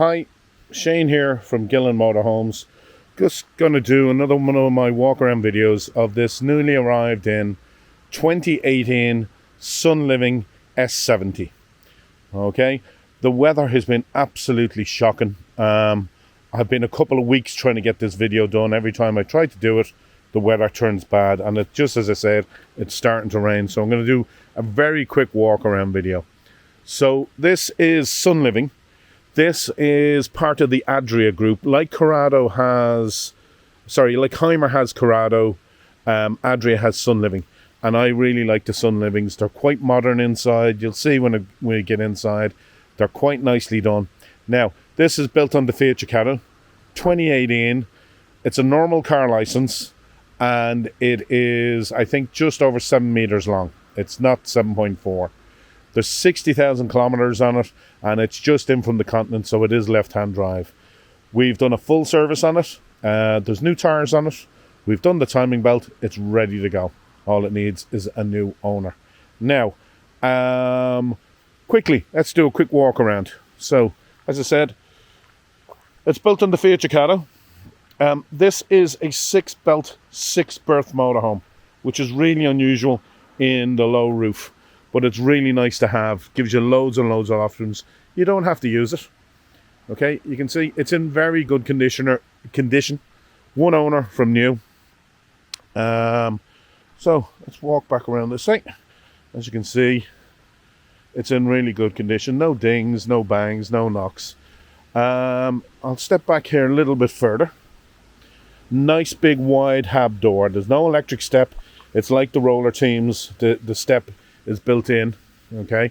Hi, Shane here from Gillen Motorhomes. Just going to do another one of my walk around videos of this newly arrived in 2018 Sunliving S70. Okay, the weather has been absolutely shocking. I've been a couple of weeks trying to get this video done. Every time I try to do it, the weather turns bad, and it just as I said, it's starting to rain. So I'm going to do a very quick walk around video. So this is Sunliving. This is part of the Adria group. Like Heimer has Corrado, Adria has Sunliving. And I really like the Sunlivings. They're quite modern inside. You'll see when we get inside. They're quite nicely done. Now, this is built on the Fiat Ducato, 2018. It's a normal car license, and it is, I think, just over 7 meters long. It's not 7.4. There's 60,000 kilometers on it, and it's just in from the continent, so it is left-hand drive. We've done a full service on it. There's new tires on it. We've done the timing belt. It's ready to go. All it needs is a new owner. Now, quickly, let's do a quick walk around. So, as I said, it's built on the Fiat Ducato. This is a 6-belt, 6-berth motorhome, which is really unusual in the low roof. But it's really nice to have. Gives you loads and loads of options. You don't have to use it. Okay, you can see it's in very good condition. One owner from new. So let's walk back around this thing. As you can see, it's in really good condition. No dings, no bangs, no knocks. I'll step back here a little bit further. Nice big wide hab door. There's no electric step. It's like the roller teams. The step is built in, okay,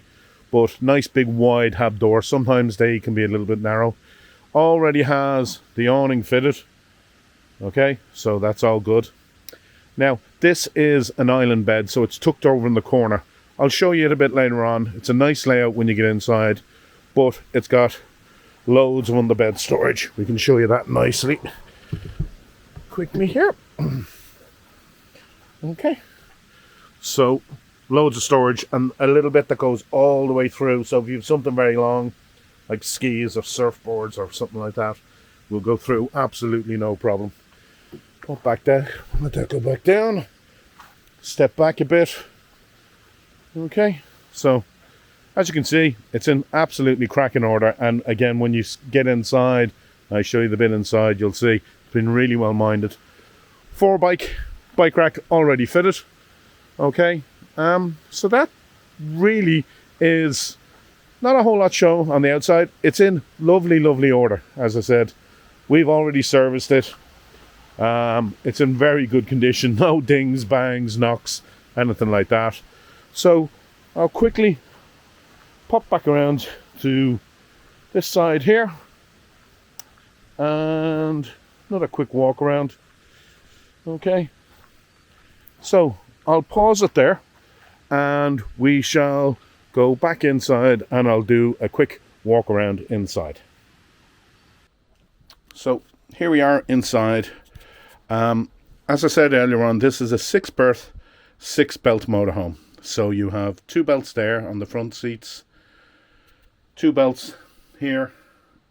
but nice big wide hab door. Sometimes they can be a little bit narrow. Already has the awning fitted, okay, so that's all good. Now this is an island bed, so it's tucked over in the corner. I'll show you it a bit later on. It's a nice layout when you get inside, but it's got loads of under-bed storage. We can show you that nicely quickly here. Okay, so loads of storage and a little bit that goes all the way through. So if you have something very long, like skis or surfboards or something like that, will go through absolutely no problem. Put back there. Let that go back down. Step back a bit. Okay, so as you can see, it's in absolutely cracking order. And again, when you get inside, I show you the bit inside, you'll see it's been really well minded. 4-bike rack already fitted. Okay. So that really is not a whole lot show on the outside. It's in lovely, lovely order. As I said, we've already serviced it. It's in very good condition. No dings, bangs, knocks, anything like that. So I'll quickly pop back around to this side here. And another quick walk around. Okay. So I'll pause it there. And we shall go back inside and I'll do a quick walk around inside. So here we are inside. As I said earlier on, this is a 6-berth, 6-belt motorhome. So you have 2 belts there on the front seats, 2 belts here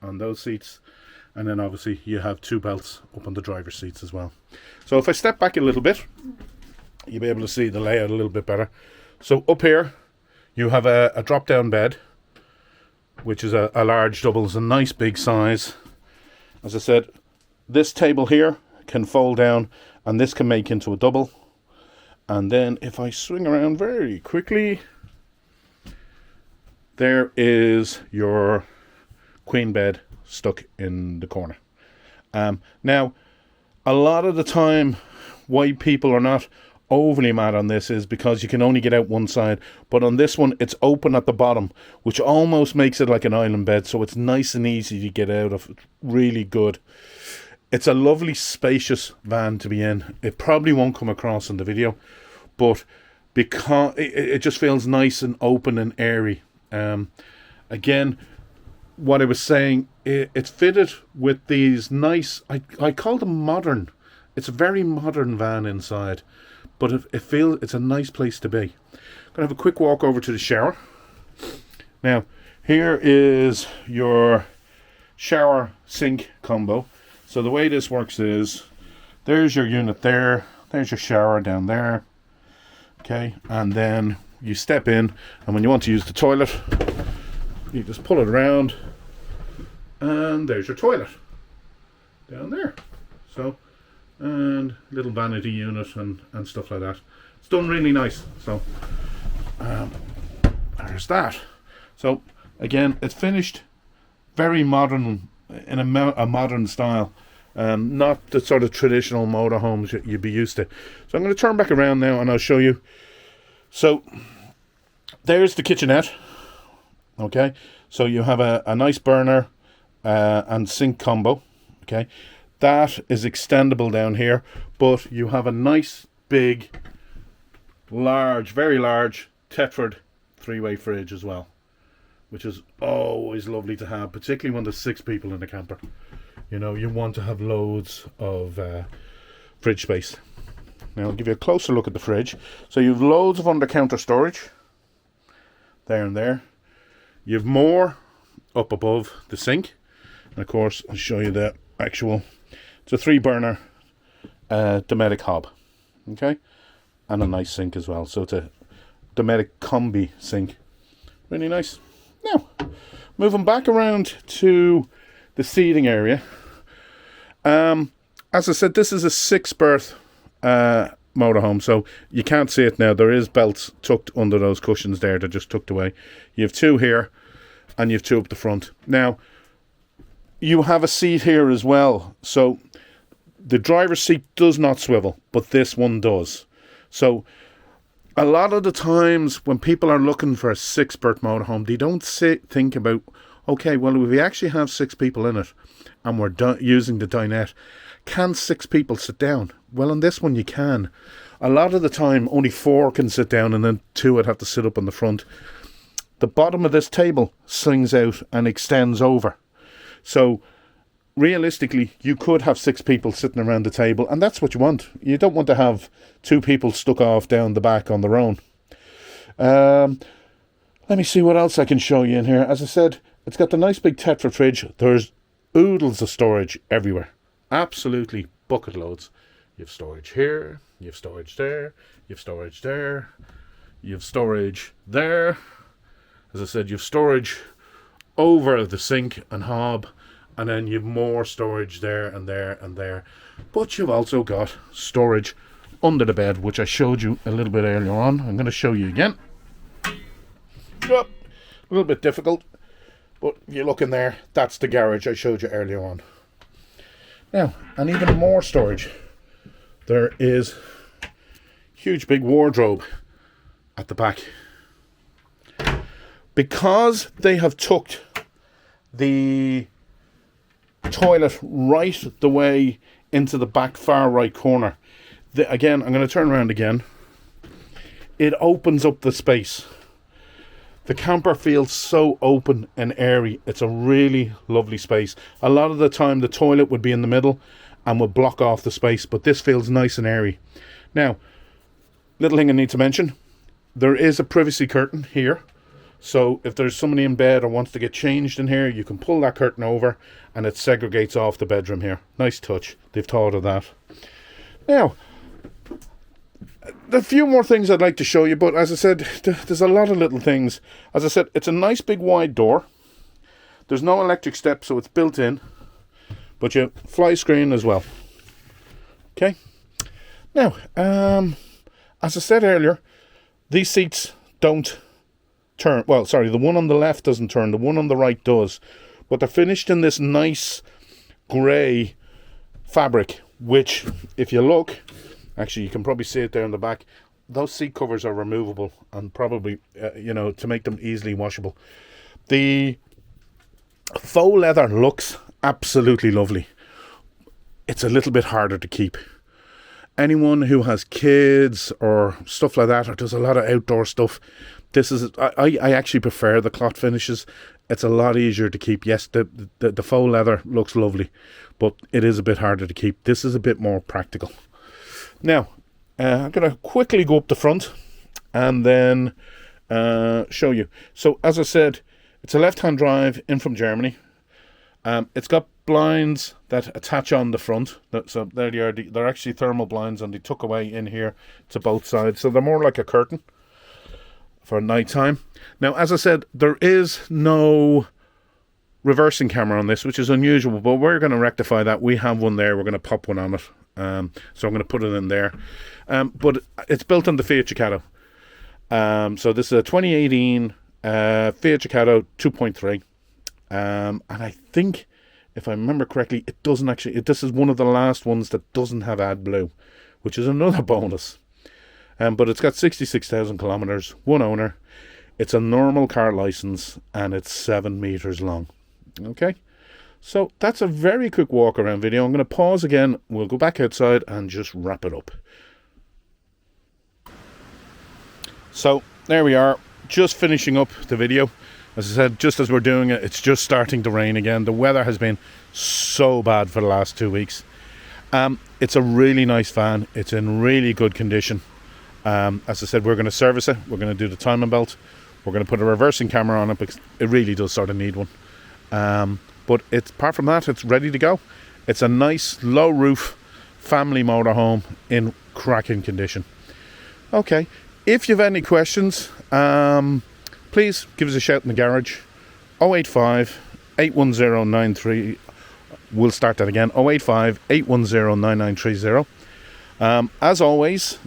on those seats, and then obviously you have 2 belts up on the driver's seats as well. So if I step back a little bit, you'll be able to see the layout a little bit better. So up here, you have a drop-down bed, which is a large double. It's a nice big size. As I said, this table here can fold down, and this can make into a double. And then if I swing around very quickly, there is your queen bed stuck in the corner. Now, a lot of the time, why people are not overly mad on this is because you can only get out one side, but on this one it's open at the bottom, which almost makes it like an island bed, so it's nice and easy to get out of. Really good. It's a lovely spacious van to be in. It probably won't come across in the video, but because it just feels nice and open and airy. Again, what I was saying, it's fitted with these nice, I call them modern. It's a very modern van inside, but it feels it's a nice place to be. I'm going to have a quick walk over to the shower. Now, here is your shower sink combo. So the way this works is, there's your unit there, there's your shower down there, okay, and then you step in, and when you want to use the toilet, you just pull it around, and there's your toilet down there. So, and little vanity unit and stuff like that. It's done really nice. So there's that. So again, it's finished very modern, in a modern style, not the sort of traditional motorhomes you'd be used to. So I'm going to turn back around now and I'll show you. So there's the kitchenette. Okay, so you have a nice burner and sink combo. Okay, that is extendable down here, but you have a nice big, large, very large Tetford 3-way fridge as well, which is always lovely to have, particularly when there's 6 people in the camper. You know, you want to have loads of fridge space. Now I'll give you a closer look at the fridge. So you have loads of under-counter storage there and there. You have more up above the sink, and of course I'll show you the actual. It's a 3-burner Dometic hob, okay, and a nice sink as well. So it's a Dometic combi sink, really nice. Now, moving back around to the seating area. As I said, this is a 6-berth motorhome, so you can't see it now. There is belts tucked under those cushions there. They're just tucked away. You have 2 here, and you have 2 up the front. Now, you have a seat here as well. So the driver's seat does not swivel, but this one does. So a lot of the times when people are looking for a 6-berth motorhome, they don't think about, okay, well, if we actually have 6 people in it and we're using the dinette, can 6 people sit down? Well, on this one you can. A lot of the time only 4 can sit down, and then 2 would have to sit up in the front. The bottom of this table swings out and extends over. So realistically, you could have 6 people sitting around the table, and that's what you want. You don't want to have 2 people stuck off down the back on their own. Let me see what else I can show you in here. As I said, it's got the nice big Tetra fridge. There's oodles of storage everywhere. Absolutely bucket loads. You have storage here, you have storage there, you have storage there, you have storage there. As I said, you have storage over the sink and hob, and then you have more storage there and there and there. But you've also got storage under the bed, which I showed you a little bit earlier on. I'm going to show you again. Yep. A little bit difficult, but if you look in there, that's the garage I showed you earlier on. Now, and even more storage. There is a huge big wardrobe at the back. Because they have tucked the toilet right the way into the back far right corner. Again, I'm going to turn around again. It opens up the space. The camper feels so open and airy. It's a really lovely space. A lot of the time the toilet would be in the middle and would block off the space, but this feels nice and airy. Now, little thing I need to mention, there is a privacy curtain here. So if there's somebody in bed or wants to get changed in here, you can pull that curtain over and it segregates off the bedroom here. Nice touch. They've thought of that. Now, a few more things I'd like to show you, but as I said, there's a lot of little things. As I said, it's a nice big wide door. There's no electric step, so it's built in. But you fly screen as well. Okay. Now, as I said earlier, these seats don't turn. Well, sorry, the one on the left doesn't turn. The one on the right does. But they're finished in this nice grey fabric, which, if you look, actually you can probably see it there in the back. Those seat covers are removable and probably, to make them easily washable. The faux leather looks absolutely lovely. It's a little bit harder to keep. Anyone who has kids or stuff like that, or does a lot of outdoor stuff, this is I actually prefer the cloth finishes. It's a lot easier to keep. Yes, the faux leather looks lovely, but it is a bit harder to keep. This is a bit more practical. Now, I'm going to quickly go up the front and then show you. So, as I said, it's a left-hand drive in from Germany. It's got blinds that attach on the front. So there they are. They're actually thermal blinds, and they tuck away in here to both sides. So they're more like a curtain for night time. Now, as I said, there is no reversing camera on this, which is unusual, but we're going to rectify that. We have one there. We're going to pop one on it. So I'm going to put it in there. But it's built on the Fiat Ducato. So this is a 2018 Fiat Ducato 2.3. And I think, if I remember correctly, it doesn't actually. This is one of the last ones that doesn't have AdBlue, which is another bonus. But it's got 66,000 kilometers, one owner. It's a normal car license, and it's 7 meters long. Okay, so that's a very quick walk around video. I'm going to pause again. We'll go back outside and just wrap it up. So there we are, just finishing up the video. As I said, just as we're doing it, it's just starting to rain again. The weather has been so bad for the last 2 weeks. It's a really nice van. It's in really good condition. As I said, we're going to service it. We're going to do the timing belt. We're going to put a reversing camera on it because it really does sort of need one. But apart from that, it's ready to go. It's a nice low roof family motorhome in cracking condition. Okay, if you have any questions, please give us a shout in the garage. 085 810 93. We'll start that again. 085 810 9930. As always,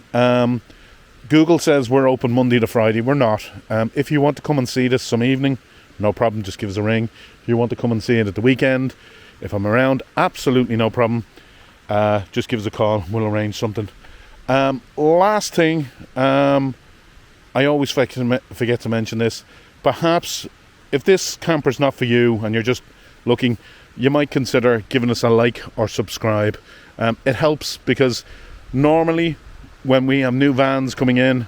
Google says we're open Monday to Friday. We're not. If you want to come and see this some evening, no problem, just give us a ring. If you want to come and see it at the weekend, if I'm around, absolutely no problem. Just give us a call. We'll arrange something. Last thing, I always forget to mention this. Perhaps if this camper's not for you and you're just looking, you might consider giving us a like or subscribe. It helps because normally when we have new vans coming in,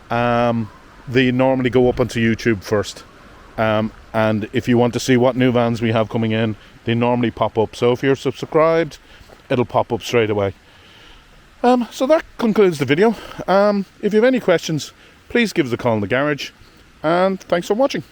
they normally go up onto YouTube first. And if you want to see what new vans we have coming in, they normally pop up. So if you're subscribed, it'll pop up straight away. So that concludes the video. If you have any questions, please give us a call in the garage. And thanks for watching.